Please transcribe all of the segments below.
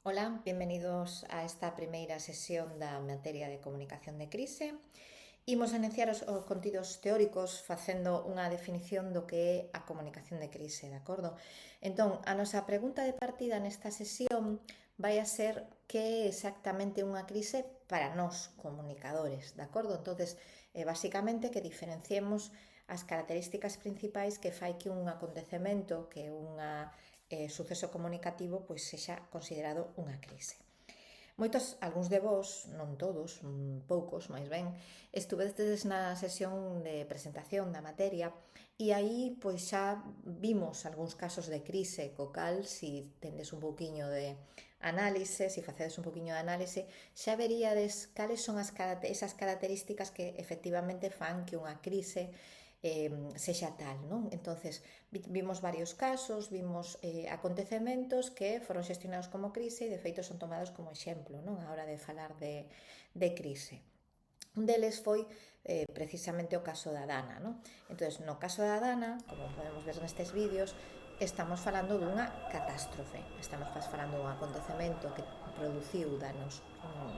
Ola, benvenidos a esta primeira sesión da materia de comunicación de crise. Imos iniciar os contidos teóricos facendo unha definición do que é a comunicación de crise, de acordo? Entón, a nosa pregunta de partida nesta sesión vai a ser que é exactamente unha crise para nós, comunicadores, de acordo? Entonces, basicamente que diferenciemos as características principais que fai que un acontecemento, que unha suceso comunicativo, pois sexa considerado unha crise. Algúns de vos, non todos, poucos, máis ben, estuvedes na sesión de presentación da materia e aí pois xa vimos algúns casos de crise co cal, si tendes un pouquiño de análise, si facedes un pouquiño de análise, xa veríades cales son esas características que efectivamente fan que unha crise sexa tal, non? Entonces, vimos varios casos, vimos acontecementos que foron xestionados como crise e de feito son tomados como exemplo, non? A hora de falar de crise. Un deles foi precisamente o caso da Dana, non? Entonces, no caso da Dana, como podemos ver nestes vídeos, estamos falando dunha catástrofe. Estamos falando dun acontecemento que produciu danos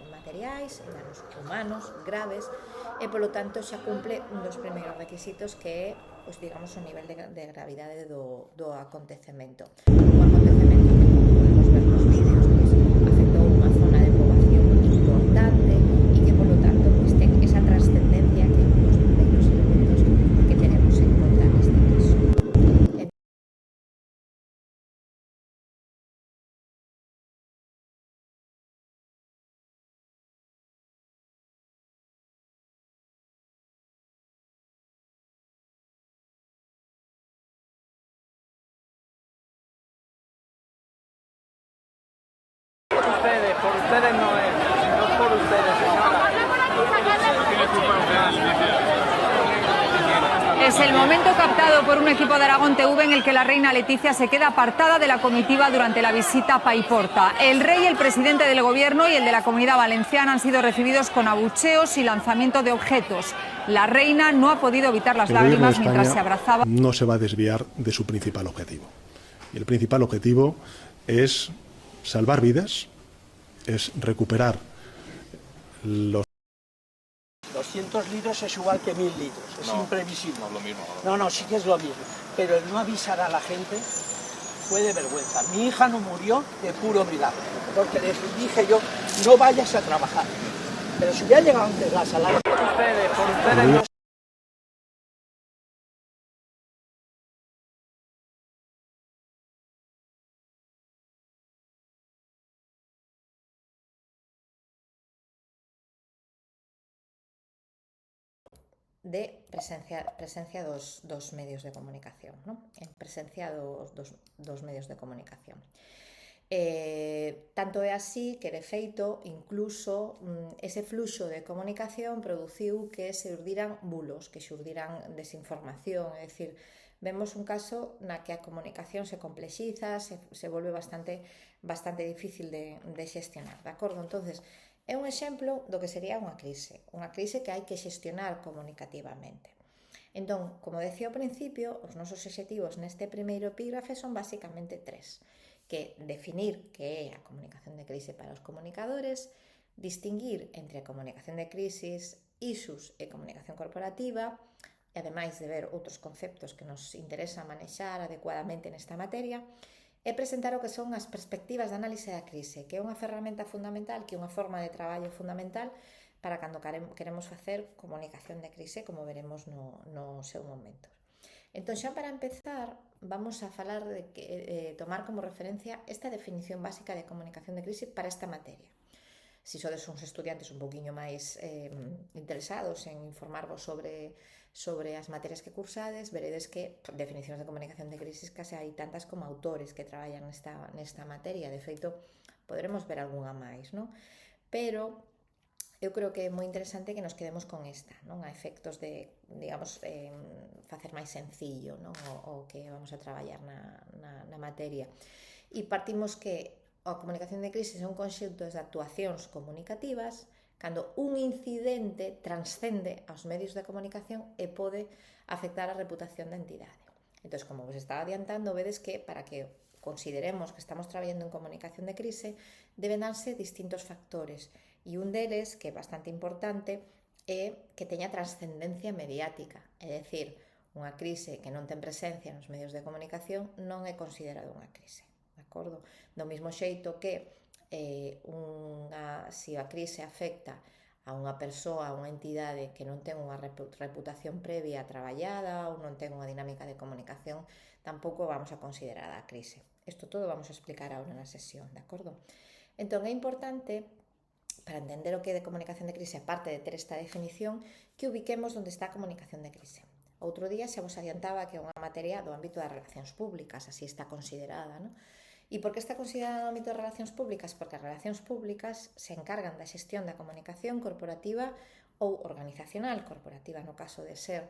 materiais, danos humanos graves, e polo tanto xa cumple un dos primeiros requisitos que é, pois, digamos, o nivel de gravidade do acontecemento. Un acontecemento que, como podemos ver nos vídeos, pois, afectou unha zona de poboación importante e que, polo tanto, pois, ten esa trascendencia que é un dos primeiros elementos que tenemos en conta neste caso. Por ustedes no es, no por ustedes, señora. Es el momento captado por un equipo de Aragón TV en el que la reina Leticia se queda apartada de la comitiva durante la visita a Paiporta. El rey, el presidente del gobierno y el de la Comunidad Valenciana han sido recibidos con abucheos y lanzamiento de objetos. La reina no ha podido evitar las lágrimas mientras se abrazaba. No se va a desviar de su principal objetivo. Y el principal objetivo es salvar vidas, es recuperar los 200 litros es igual que 1000 litros, es imprevisible. No es lo mismo. No, sí que es lo mismo. Pero el no avisar a la gente fue de vergüenza. Mi hija no murió de puro milagro, porque les dije yo, no vayas a trabajar. Pero si hubiera llegado antes la alarma... Por ustedes no. De presencia dos medios de comunicación, non? En presencia dos medios de comunicación. Tanto é así que, de feito, incluso ese fluxo de comunicación produciu que se urdiran bulos, que se urdiran desinformación, é dicir, vemos un caso na que a comunicación se complexiza, se volve bastante difícil de xestionar, de acordo? Entonces, é un exemplo do que sería unha crise que hai que xestionar comunicativamente. Entón, como decía ao principio, os nosos obxectivos neste primeiro epígrafe son basicamente tres, que definir que é a comunicación de crise para os comunicadores, distinguir entre a comunicación de crisis, ISUS e comunicación corporativa, e ademais de ver outros conceptos que nos interesa manexar adecuadamente nesta materia, e presentar o que son as perspectivas de análise da crise, que é unha ferramenta fundamental, que é unha forma de traballo fundamental para cando queremos facer comunicación de crise, como veremos no seu momento. Entón, xa para empezar, vamos a falar de tomar como referencia esta definición básica de comunicación de crise para esta materia. Si sodes uns estudiantes un pouquiño máis interesados en informarvos sobre as materias que cursades, veredes que definicións de comunicación de crisis case hai tantas como autores que traballan nesta materia. De feito, poderemos ver algunha máis, non? Pero eu creo que é moi interesante que nos quedemos con esta, non? A efectos de, digamos, facer máis sencillo, non? O que vamos a traballar na materia. E partimos que a comunicación de crise é un conxunto de actuacións comunicativas cando un incidente transcende aos medios de comunicación e pode afectar a reputación da entidade. Entón, como vos estaba adiantando, vedes que para que consideremos que estamos traballando en comunicación de crise, deben darse distintos factores, e un deles, que é bastante importante, é que teña trascendencia mediática, é dicir, unha crise que non ten presencia nos medios de comunicación non é considerada unha crise, de acordo? Do mesmo xeito que se a crise afecta a unha persoa, a unha entidade que non ten unha reputación previa traballada ou non ten unha dinámica de comunicación, tampouco vamos a considerar a crise. Isto todo vamos a explicar ahora na sesión, de acordo? Entón é importante, para entender o que é de comunicación de crise, aparte de ter esta definición, que ubiquemos onde está a comunicación de crise. Outro día xa vos adiantaba que é unha materia do ámbito das relacións públicas, así está considerada, non? E por que está considerada no ámbito das relacións públicas? Porque as relacións públicas se encargan da xestión da comunicación corporativa ou organizacional, corporativa no caso de ser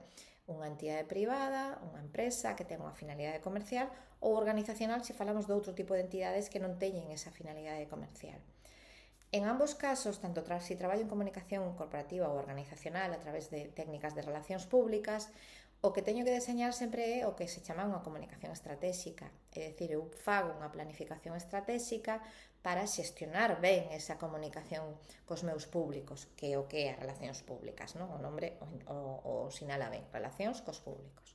unha entidade privada, unha empresa que ten unha finalidade comercial, ou organizacional se falamos de outro tipo de entidades que non teñen esa finalidade comercial. En ambos casos, tanto si traballo en comunicación corporativa ou organizacional a través de técnicas de relacións públicas, o que teño que deseñar sempre é o que se chama unha comunicación estratégica, é dicir, eu fago unha planificación estratégica para xestionar ben esa comunicación cos meus públicos, que é o que é as relacións públicas, non? O nombre o sinala ben, relacións cos públicos.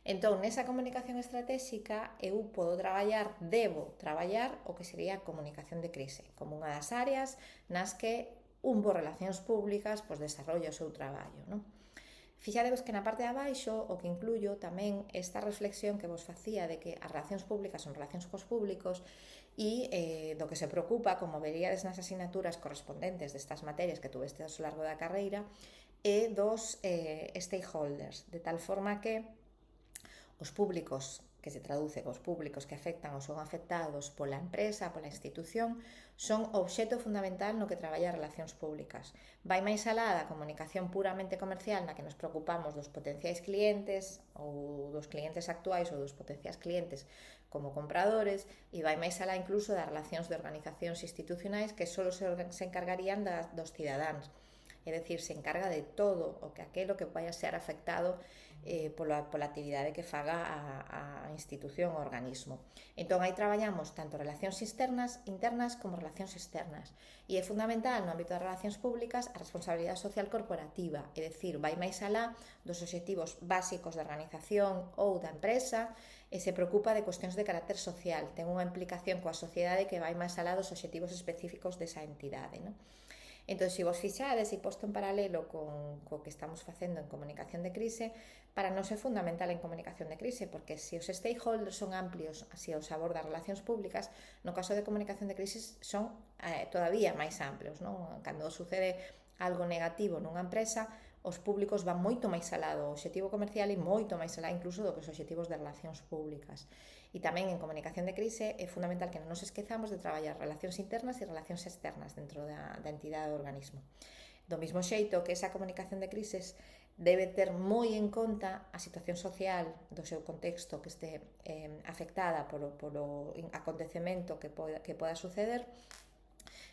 Entón, nesa comunicación estratégica, eu debo traballar o que sería a comunicación de crise, como unha das áreas nas que un bo relacións públicas desarrolla o seu traballo, non? Fixadevos que na parte de abaixo o que incluyo tamén esta reflexión que vos facía de que as relacións públicas son relacións cos públicos e do que se preocupa, como veríades nas asignaturas correspondentes destas materias que tuvestes ao largo da carreira, é dos stakeholders, de tal forma que os públicos, que se traduce cos públicos que afectan ou son afectados pola empresa, pola institución, son o obxecto fundamental no que traballa as relacións públicas. Vai máis alá da comunicación puramente comercial na que nos preocupamos dos potenciais clientes ou dos clientes actuais ou dos potenciais clientes como compradores, e vai máis alá incluso das relacións de organizacións institucionais que só se encargarían dos cidadáns. É dicir, se encarga de todo aquilo que vai a ser afectado pola actividade que faga a institución ou organismo. Entón, aí traballamos tanto relacións internas como relacións externas. E é fundamental no ámbito das relacións públicas a responsabilidade social corporativa, é dicir, vai máis alá dos obxectivos básicos da organización ou da empresa e se preocupa de cuestións de carácter social, ten unha implicación coa sociedade que vai máis alá dos obxectivos específicos desa entidade, non? Entón, se vos fixades e posto en paralelo co que estamos facendo en comunicación de crise, para nós é fundamental en comunicación de crise, porque se os stakeholders son amplios, así os aborda as relacións públicas, no caso de comunicación de crise son todavía máis amplios, non? Cando sucede algo negativo nunha empresa, os públicos van moito máis alá do obxectivo comercial e moito máis alá incluso do que os obxectivos de relacións públicas. E tamén en comunicación de crise é fundamental que non nos esquezamos de traballar relacións internas e relacións externas dentro da entidade do organismo. Do mesmo xeito que esa comunicación de crises debe ter moi en conta a situación social do seu contexto que este afectada polo acontecemento que poda suceder,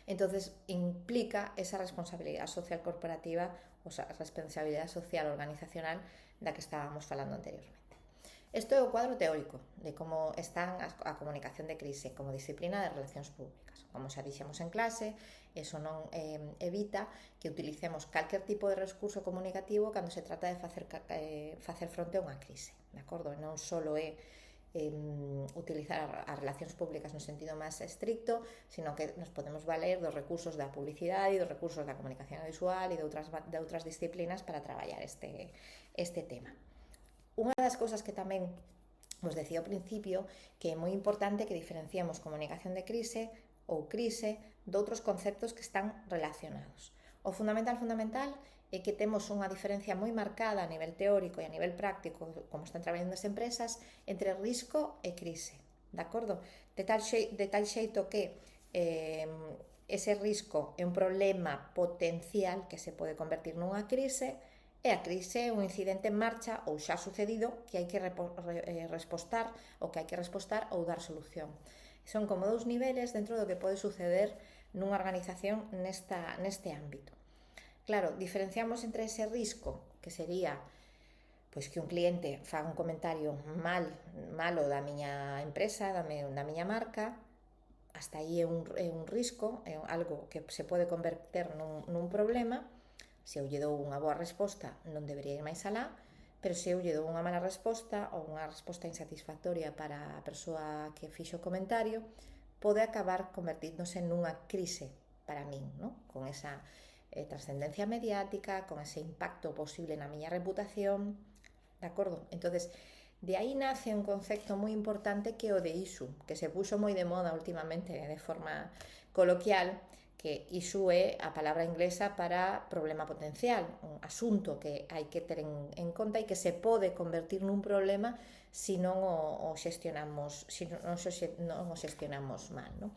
entonces implica esa responsabilidade social corporativa ou a responsabilidade social organizacional da que estábamos falando anteriormente. Isto é o cuadro teórico de como está a comunicación de crise como disciplina de relacións públicas. Como xa dixemos en clase, eso non evita que utilicemos calquer tipo de recurso comunicativo cando se trata de facer fronte a unha crise, de acordo? Non só é utilizar as relacións públicas no sentido máis estricto, sino que nos podemos valer dos recursos da publicidade e dos recursos da comunicación visual e de outras disciplinas para traballar este tema. Unha das cousas que tamén vos decía ao principio que é moi importante que diferenciemos comunicación de crise ou crise de outros conceptos que están relacionados. O fundamental é que temos unha diferencia moi marcada a nivel teórico e a nivel práctico, como están traballando as empresas, entre risco e crise, de acordo? De tal xeito que ese risco é un problema potencial que se pode convertir nunha crise, e a crise é un incidente en marcha ou xa sucedido que hai que respostar ou dar solución. Son como dous niveles dentro do que pode suceder nunha organización neste ámbito. Claro, diferenciamos entre ese risco, que sería pois que un cliente faga un comentario malo da miña empresa, da miña marca, hasta aí é un risco, é algo que se pode converter nun problema. Se eu lle dou unha boa resposta, non debería ir máis alá, pero se eu lle dou unha mala resposta ou unha resposta insatisfactoria para a persoa que fixo o comentario, pode acabar convertíndose nunha crise para min, ¿no? Con esa trascendencia mediática, con ese impacto posible na miña reputación, de acordo? Entonces, de aí nace un concepto moi importante que é o de issue, que se puxo moi de moda últimamente de forma coloquial, que issue é a palabra inglesa para problema potencial, un asunto que hai que ter en conta e que se pode convertir nun problema se non o xestionamos, non o xestionamos mal, ¿no?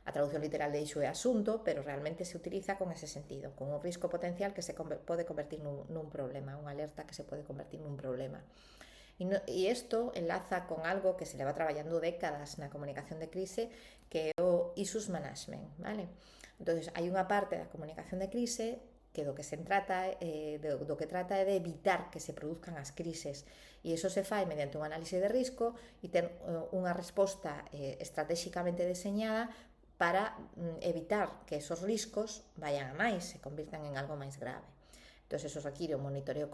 A traducción literal de issue é asunto, pero realmente se utiliza con ese sentido, con un risco potencial que se pode convertir nun problema, unha alerta que se pode convertir nun problema. E isto enlaza con algo que se leva traballando décadas na comunicación de crise, que é o issues management, vale? Entonces, hai unha parte da comunicación de crise que do que trata é de evitar que se produzcan as crises, e iso se fai mediante un análise de risco e ter unha resposta estratégicamente deseñada para evitar que esos riscos vayan a máis, se convirtan en algo máis grave. Entón, eso require un monitoreo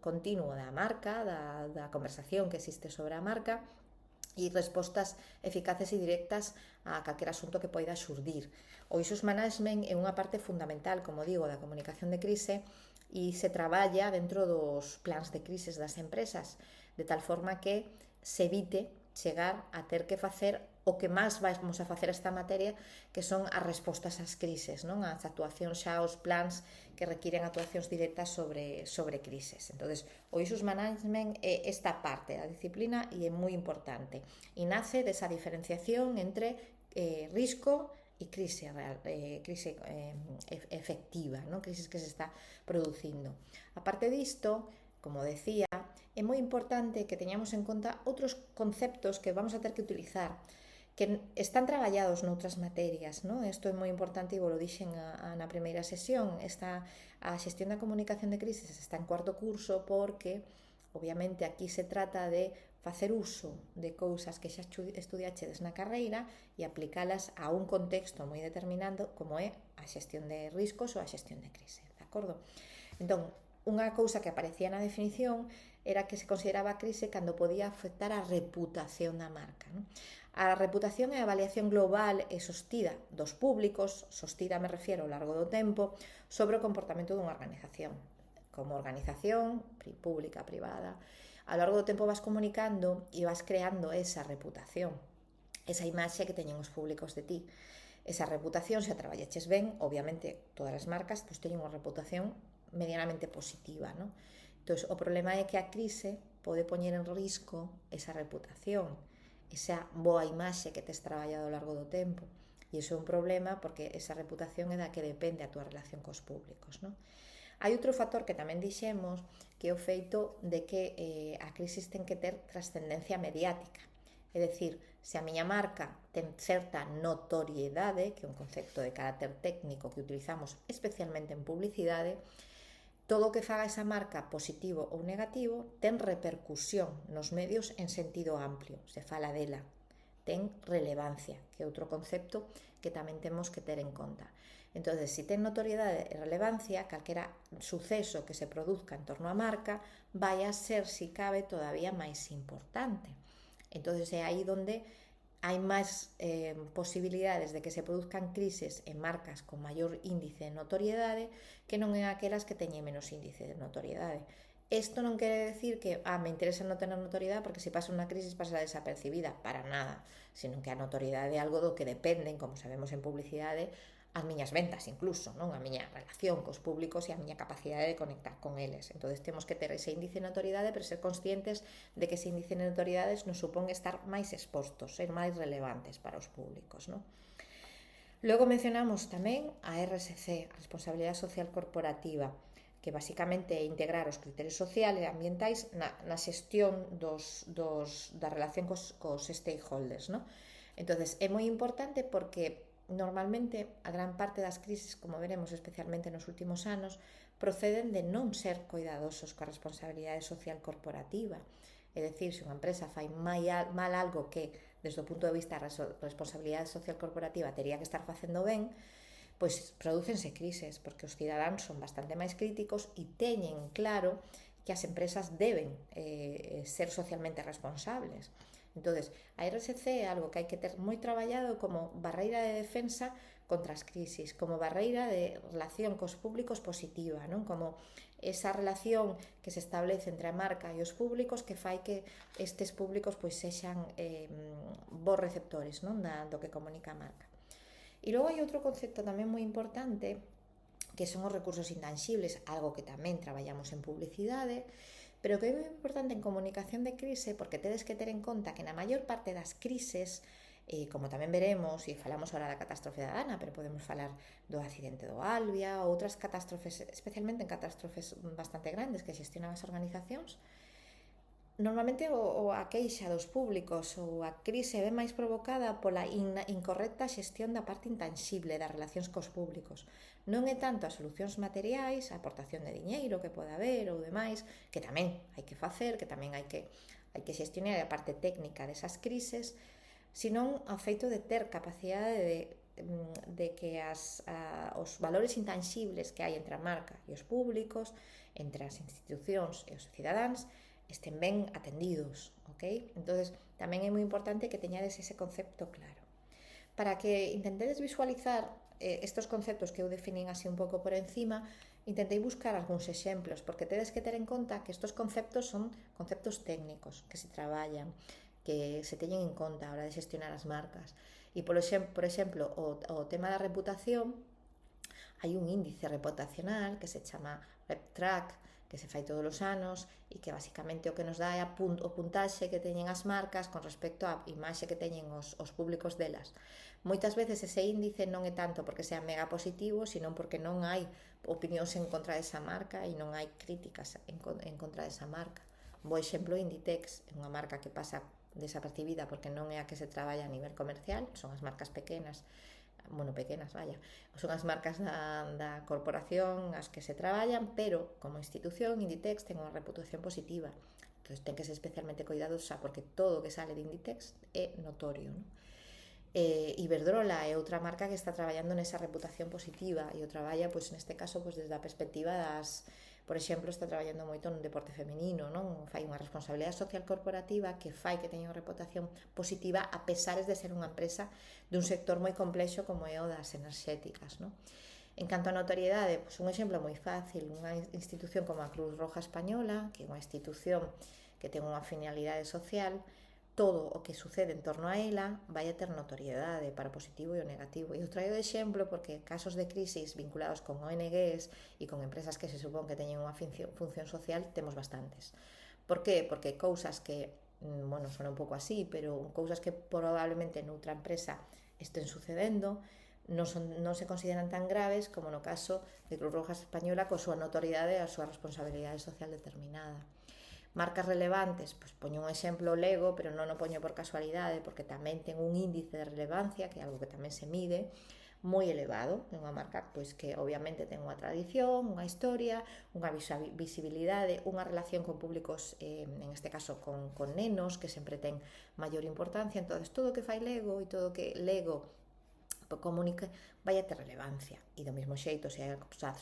continuo da marca, da conversación que existe sobre a marca, e respostas eficaces e directas a calquer asunto que poida xurdir. O issues management é unha parte fundamental, como digo, da comunicación de crise, e se traballa dentro dos plans de crises das empresas, de tal forma que se evite chegar a ter que facer o que máis vamos a facer esta materia, que son as respostas ás crises, non? As actuacións xa, os plans que requiren actuacións directas sobre crises. Entonces, o issues management é esta parte da disciplina e é moi importante. E nace desa diferenciación entre risco e crise real, crise efectiva, non? Crisis que se está producindo. A parte disto, como decía, é moi importante que teñamos en conta outros conceptos que vamos a ter que utilizar, que están traballados noutras materias, non? Isto é moi importante e vos lo dixen na primeira sesión. A xestión da comunicación de crisis está en cuarto curso porque, obviamente, aquí se trata de facer uso de cousas que xa estudiachedes na carreira e aplicalas a un contexto moi determinado como é a xestión de riscos ou a xestión de crise, de acordo? Entón, unha cousa que aparecía na definición era que se consideraba a crise cando podía afectar a reputación da marca, non? A reputación é a avaliación global e sostida dos públicos, sostida me refiero ao largo do tempo, sobre o comportamento dunha organización. Como organización, pública, privada, ao largo do tempo vas comunicando e vas creando esa reputación, esa imaxe que teñen os públicos de ti. Esa reputación, se a traballaches ben, obviamente todas as marcas pues, teñen unha reputación medianamente positiva, ¿no? Entón, o problema é que a crise pode poñer en risco esa reputación, esa boa imaxe que tes traballado ao largo do tempo, e iso é un problema porque esa reputación é da que depende a túa relación cos públicos, ¿no? Hai outro factor que tamén dixemos, que é o feito de que a crisis ten que ter trascendencia mediática. É dicir, se a miña marca ten certa notoriedade, que é un concepto de carácter técnico que utilizamos especialmente en publicidade, todo o que faga esa marca, positivo ou negativo, ten repercusión nos medios en sentido amplio, se fala dela. Ten relevancia, que é outro concepto que tamén temos que ter en conta. Entón, se ten notoriedade e relevancia, calquera suceso que se produzca en torno á marca vai a ser, si cabe, todavía máis importante. Entón, é aí onde hai máis posibilidades de que se produzcan crises en marcas con maior índice de notoriedade que non en aquelas que teñen menos índice de notoriedade. Isto non quere decir que me interesa non tener notoriedade porque se pasa unha crisis pasa desapercibida, para nada, sino que a notoriedade é algo do que dependen, como sabemos en publicidade, as miñas ventas incluso, non? A miña relación cos públicos e a miña capacidade de conectar con eles. Entón, temos que ter ese índice de notoriedade, pero ser conscientes de que ese índice de notoriedades nos supón estar máis expostos, ser máis relevantes para os públicos, non? Logo mencionamos tamén a RSC, a Responsabilidade Social Corporativa, que basicamente é integrar os criterios sociales e ambientais na xestión da relación cos stakeholders, non? Entón, é moi importante porque Normalmente, a gran parte das crises, como veremos especialmente nos últimos anos, proceden de non ser coidadosos coa responsabilidade social corporativa. É dicir, se unha empresa fai mal algo que, desde o punto de vista da responsabilidade social corporativa, teria que estar facendo ben, pois prodúcense crises, porque os cidadáns son bastante máis críticos e teñen claro que as empresas deben ser socialmente responsables. Entonces, a RSC é algo que hai que ter moi traballado como barreira de defensa contra as crisis, como barreira de relación cos públicos positiva, non? Como esa relación que se establece entre a marca e os públicos que fai que estes públicos pois sexan bons receptores, non? Do que comunica a marca. E logo hai outro concepto tamén moi importante que son os recursos intangibles, algo que tamén traballamos en publicidade, pero que é moi importante en comunicación de crise porque tedes que ter en conta que na maior parte das crises, como tamén veremos, e falamos ahora da catástrofe da Dana, pero podemos falar do accidente do Albia ou outras catástrofes, especialmente en catástrofes bastante grandes que xestionan as organizacións, normalmente a queixa dos públicos ou a crise é máis provocada pola incorrecta xestión da parte intangible das relacións cos públicos. Non é tanto as solucións materiais, a aportación de diñeiro que pode haber ou demais, que tamén hai que facer, que tamén hai que xestionar a parte técnica desas crises, senón ao feito de ter capacidade de que os valores intangibles que hai entre a marca e os públicos, entre as institucións e os cidadáns, estén ben atendidos, ok? Entonces, tamén é moi importante que teñades ese concepto claro. Para que intentedes visualizar estos conceptos que eu definín así un pouco por encima, intentei buscar algúns exemplos, porque tedes que ter en conta que estos conceptos son conceptos técnicos que se traballan, que se teñen en conta a hora de xestionar as marcas. E, por exemplo, o tema da reputación, hai un índice reputacional que se chama RepTrack, que se fai todos os anos e que basicamente o que nos dá é o puntaxe que teñen as marcas con respecto á imaxe que teñen os públicos delas. Moitas veces ese índice non é tanto porque sea mega positivo, sino porque non hai opinións en contra desa marca e non hai críticas en contra desa marca. Un bo exemplo é Inditex, é unha marca que pasa desapercibida porque non é a que se traballa a nivel comercial, son as marcas pequenas, son as marcas da corporación as que se traballan, pero como institución Inditex ten unha reputación positiva, entón ten que ser especialmente cuidadosa porque todo o que sale de Inditex é notorio, non? Iberdrola é outra marca que está traballando nesa reputación positiva e o traballa, pois neste caso, pois desde a perspectiva das, por exemplo, está traballando moito no deporte feminino, non? Fai unha responsabilidade social corporativa que fai que teña unha reputación positiva a pesares de ser unha empresa dun sector moi complexo como é o das enerxéticas, non? En canto a notoriedade, pois un exemplo moi fácil, unha institución como a Cruz Roja Española, que é unha institución que ten unha finalidade social, todo o que sucede en torno a ela vai a ter notoriedade para o positivo e o negativo. E eu traio de exemplo porque casos de crisis vinculados con ONGs e con empresas que se supón que teñen unha función social temos bastantes. Por qué? Porque cousas que, son un pouco así, pero cousas que probablemente noutra empresa estén sucedendo non se consideran tan graves como no caso de Cruz Roja Española coa súa notoriedade e a súa responsabilidade social determinada. Marcas relevantes, pois poño un exemplo Lego, pero non o poño por casualidade, porque tamén ten un índice de relevancia, que é algo que tamén se mide, moi elevado. É unha marca pois que obviamente ten unha tradición, unha historia, unha visibilidade, unha relación con públicos, en este caso con nenos, que sempre ten maior importancia. Entón, todo o que fai Lego e todo o que Lego comunica vai a ter relevancia. E do mesmo xeito, se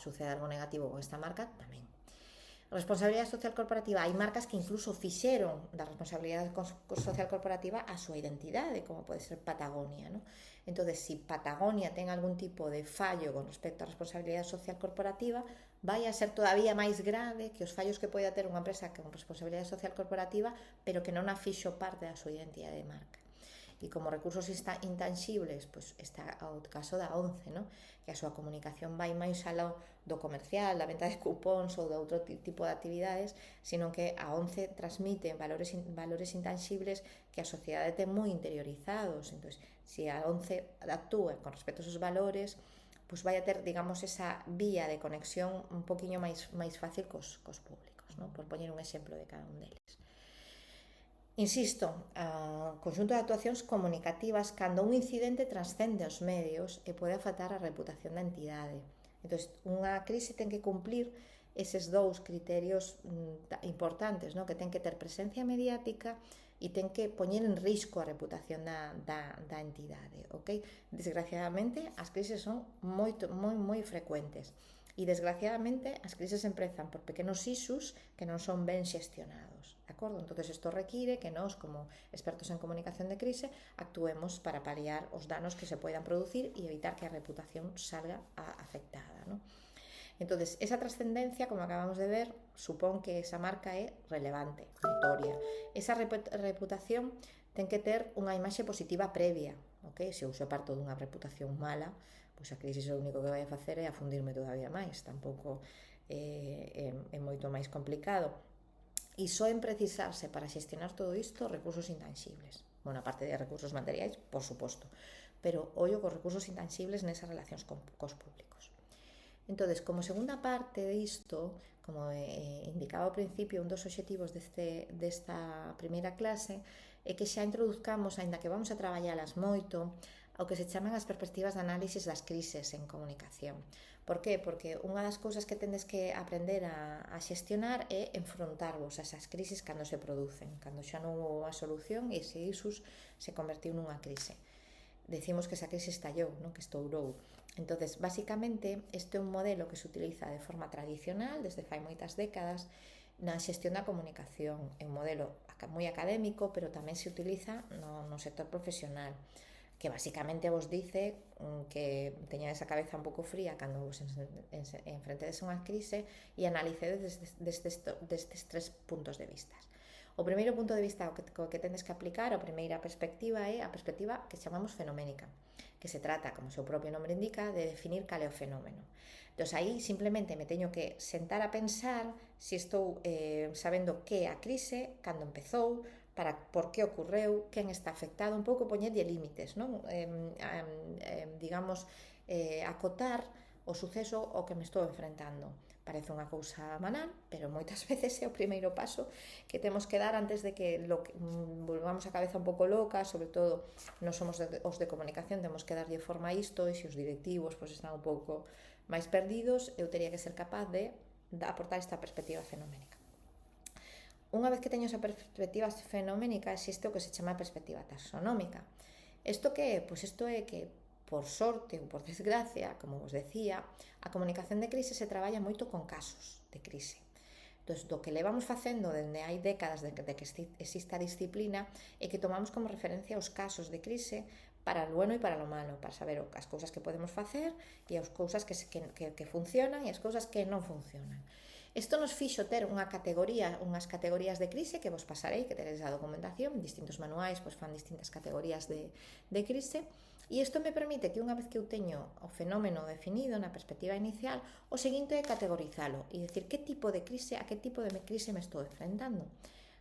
sucede algo negativo con esta marca, tamén. Responsabilidade social corporativa, hai marcas que incluso fixeron da responsabilidade social corporativa a súa identidade, como pode ser Patagonia, non? Entón, se Patagonia ten algún tipo de fallo con respecto á responsabilidade social corporativa, vai a ser todavía máis grave que os fallos que pode ter unha empresa con responsabilidade social corporativa, pero que non a fixo parte da súa identidade de marca. E como recursos intangibles, pois está o caso da ONCE, non? Que a súa comunicación vai máis alá do comercial, da venta de cupóns ou de outro tipo de actividades, sino que a ONCE transmite valores intangibles que a sociedade ten moi interiorizados. Entón, se a ONCE actúa con respecto aos valores, pois vai a ter, digamos, esa vía de conexión un poquinho máis fácil cos públicos, non? Por poñer un exemplo de cada un deles. Insisto, conxunto de actuacións comunicativas cando un incidente transcende os medios e pode afectar a reputación da entidade. Entón, unha crise ten que cumplir eses dous criterios importantes, no? Que ten que ter presencia mediática e ten que poñer en risco a reputación da entidade, ok? Desgraciadamente, as crises son moi frecuentes. E, desgraciadamente, as crises empezan por pequenos issues que non son ben xestionados, de acordo? Entón, isto require que nós, como expertos en comunicación de crise, actuemos para paliar os danos que se poidan producir e evitar que a reputación salga afectada, non? Entón, esa trascendencia, como acabamos de ver, supón que esa marca é relevante, notoria. Esa reputación ten que ter unha imaxe positiva previa, ok? Se eu xa parto dunha reputación mala, pois a crise o único que vai a facer é afundirme todavía máis, tampouco é moito máis complicado. E só en precisarse para xestionar todo isto recursos intangibles. Bueno, aparte de recursos materiais, por suposto, pero ollo cos recursos intangibles nesas relacións cos públicos. Entón, como segunda parte disto, como indicaba ao principio, un dos obxectivos desta primeira clase é que xa introduzcamos, aínda que vamos a traballalas moito, o que se chaman as perspectivas de análisis das crises en comunicación. Por qué? Porque unha das cousas que tendes que aprender a xestionar é enfrontarvos a esas crises cando se producen, cando xa non houve a solución e ese isus se convertiu nunha crise. Decimos que esa crise estallou, non? Que estourou. Entón, basicamente, este é un modelo que se utiliza de forma tradicional desde fai moitas décadas na xestión da comunicación. É un modelo moi académico, pero tamén se utiliza no sector profesional, que basicamente vos dice que teñades a cabeza un pouco fría cando vos enfrentedes a unha crise e analicedes destes tres puntos de vista. O primeiro punto de vista que tendes que aplicar, a primeira perspectiva é a perspectiva que chamamos fenoménica, que se trata, como o seu propio nome indica, de definir cal é o fenómeno. Entón, aí simplemente me teño que sentar a pensar se estou sabendo que é a crise, cando empezou, por que ocorreu, quen está afectado, un pouco poñerlle límites, non? Digamos, acotar o suceso ao que me estou enfrentando. Parece unha cousa banal, pero moitas veces é o primeiro paso que temos que dar antes de que volvamos a cabeza un pouco loca, sobre todo non somos os de comunicación, temos que darlle forma a isto, e se os directivos están un pouco máis perdidos, eu teria que ser capaz de aportar esta perspectiva fenoménica. Unha vez que teño esa perspectiva fenoménica, existe o que se chama perspectiva taxonómica. Isto que é? Pois isto é que, por sorte ou por desgracia, como vos decía, a comunicación de crise se traballa moito con casos de crise. Entón, do que levamos facendo dende hai décadas de que exista a disciplina é que tomamos como referencia os casos de crise para o bueno e para o malo, para saber as cousas que podemos facer e as cousas que funcionan e as cousas que non funcionan. Isto nos fixo ter unhas categorías de crise que vos pasarei, que teredes a documentación, distintos manuais fan distintas categorías de crise, e isto me permite que unha vez que eu teño o fenómeno definido na perspectiva inicial, o seguinte é categorizalo e decir que tipo de crise, a que tipo de crise me estou enfrentando.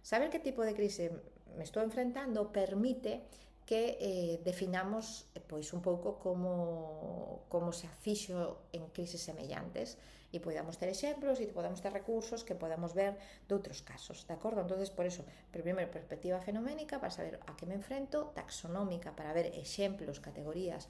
Saber que tipo de crise me estou enfrentando permite que definamos pois un pouco como se fixo en crises semellantes e podamos ter exemplos e podamos ter recursos que podamos ver de outros casos, de acordo? Entón, por eso, primeiro, perspectiva fenoménica para saber a que me enfrento, taxonómica para ver exemplos, categorías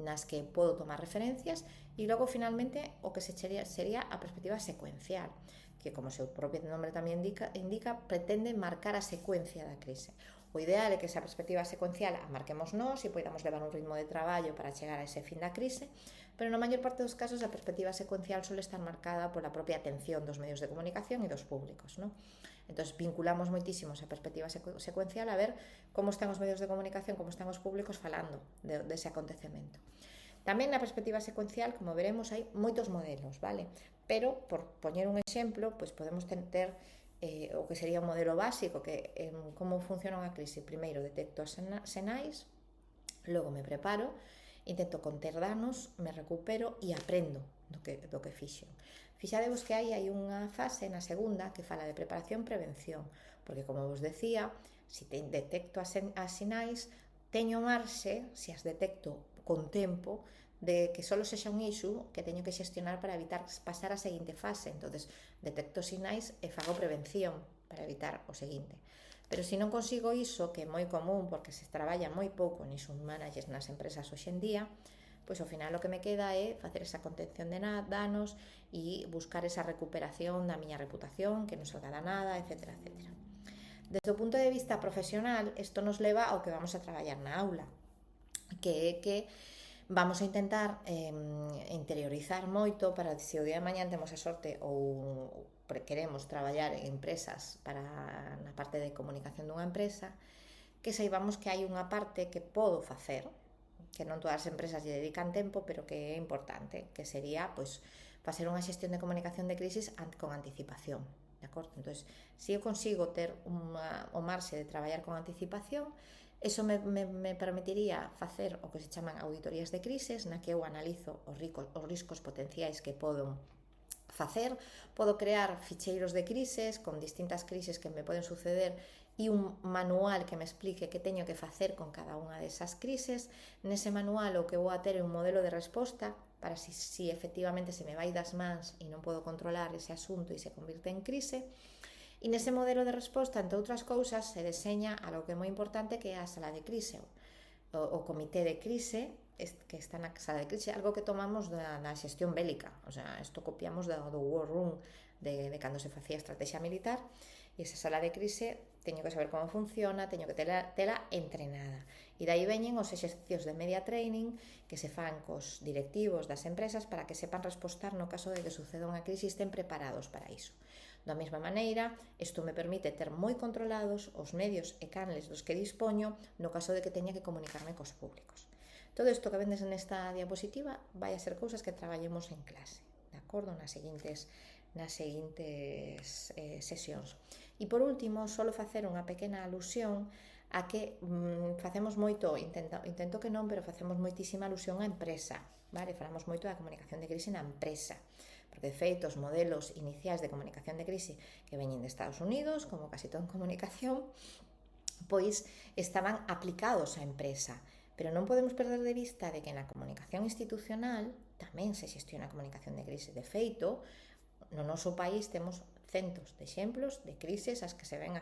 nas que podo tomar referencias e logo, finalmente, o que sería a perspectiva secuencial, que, como o seu propio nome tamén indica, pretende marcar a secuencia da crise. O ideal é que esa perspectiva secuencial a marquemos nós e podamos levar un ritmo de traballo para chegar a ese fin da crise, pero na maior parte dos casos a perspectiva secuencial suele estar marcada pola propia atención dos medios de comunicación e dos públicos, non? Entón, vinculamos moitísimo esa perspectiva secuencial a ver como están os medios de comunicación, como están os públicos falando dese acontecemento. Tamén na perspectiva secuencial, como veremos, hai moitos modelos, vale? Pero, por poñer un exemplo, pois podemos ter o que sería un modelo básico, que como funciona unha crise. Primeiro detecto as sinais, logo me preparo, intento conter danos, me recupero e aprendo do que fixen. Fixadevos que hai unha fase na segunda que fala de preparación e prevención, porque, como vos decía, se detecto as sinais, teño marxe, se as detecto con tempo, de que só sexa un issue que teño que xestionar para evitar pasar a seguinte fase. Entonces, detecto sinais e fago prevención para evitar o seguinte. Pero se non consigo iso, que é moi común porque se traballa moi pouco niso managers nas empresas hoxe en día, pois ao final o que me queda é facer esa contención de danos e buscar esa recuperación da miña reputación, que non salga da nada, etc, etc. Desde o punto de vista profesional, isto nos leva ao que vamos a traballar na aula, que é que vamos a intentar interiorizar moito para se o día de mañá temos a sorte ou queremos traballar en empresas na parte de comunicación dunha empresa, que saibamos que hai unha parte que podo facer, que non todas as empresas lle dedican tempo, pero que é importante, que sería pois facer unha xestión de comunicación de crisis con anticipación, de acordo? Entón, se eu consigo ter o marxe de traballar con anticipación, eso me permitiría facer o que se chaman auditorías de crises, na que eu analizo os riscos potenciais que podo facer, podo crear ficheiros de crises con distintas crises que me poden suceder e un manual que me explique que teño que facer con cada unha desas crises. Nese manual o que vou a ter é un modelo de resposta para si efectivamente se me vai das mans e non podo controlar ese asunto e se convirte en crise. E nese modelo de resposta, entre outras cousas, se deseña algo que é moi importante, que é a sala de crise, o comité de crise, que está na sala de crise, algo que tomamos da xestión bélica, o sea, isto copiamos do War Room de cando se facía estrategia militar, e esa sala de crise teño que saber como funciona, teño que tela entrenada. E dai veñen os exercicios de media training que se fan cos directivos das empresas para que sepan respostar no caso de que suceda unha crise e estén preparados para iso. Da mesma maneira, isto me permite ter moi controlados os medios e canles dos que dispoño no caso de que teña que comunicarme cos públicos. Todo isto que vendes nesta diapositiva vai a ser cousas que traballemos en clase, de acordo? Nas seguintes sesións. E por último, solo facer unha pequena alusión a que facemos moito, intento que non, pero facemos moitísima alusión á empresa, vale? Falamos moito da comunicación de crise na empresa, porque de feito os modelos iniciais de comunicación de crise que veñen de Estados Unidos, como casi todo en comunicación, pois estaban aplicados á empresa, pero non podemos perder de vista de que na comunicación institucional tamén se xestiona a comunicación de crise. De feito, no noso país temos centos de exemplos de crises as que se ven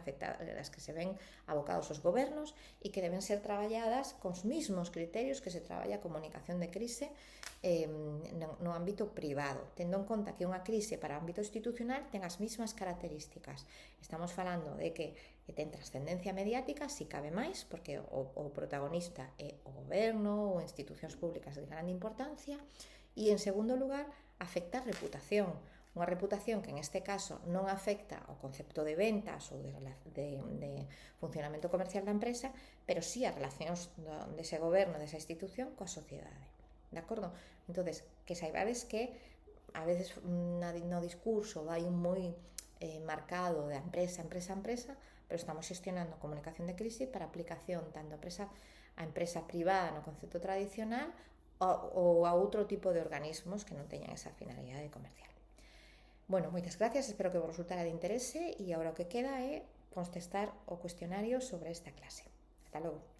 abocados os gobernos e que deben ser traballadas cos mesmos criterios que se traballa a comunicación de crise no ámbito privado, tendo en conta que unha crise para o ámbito institucional ten as mesmas características. Estamos falando de que ten trascendencia mediática, si cabe máis, porque o protagonista é o goberno ou institucións públicas de grande importancia, e en segundo lugar afecta a reputación. Unha reputación que en este caso non afecta ao concepto de ventas ou de funcionamento comercial da empresa, pero sí as relacións dese goberno, desa institución coa sociedade, de acordo? Entonces, que saibades que a veces no discurso vai un moi marcado de empresa, pero estamos xestionando comunicación de crise para aplicación tanto a empresa privada no concepto tradicional ou a outro tipo de organismos que non teñan esa finalidade comercial. Bueno, moitas gracias, espero que vos resultara de interese e agora o que queda é contestar o cuestionario sobre esta clase. Hasta logo.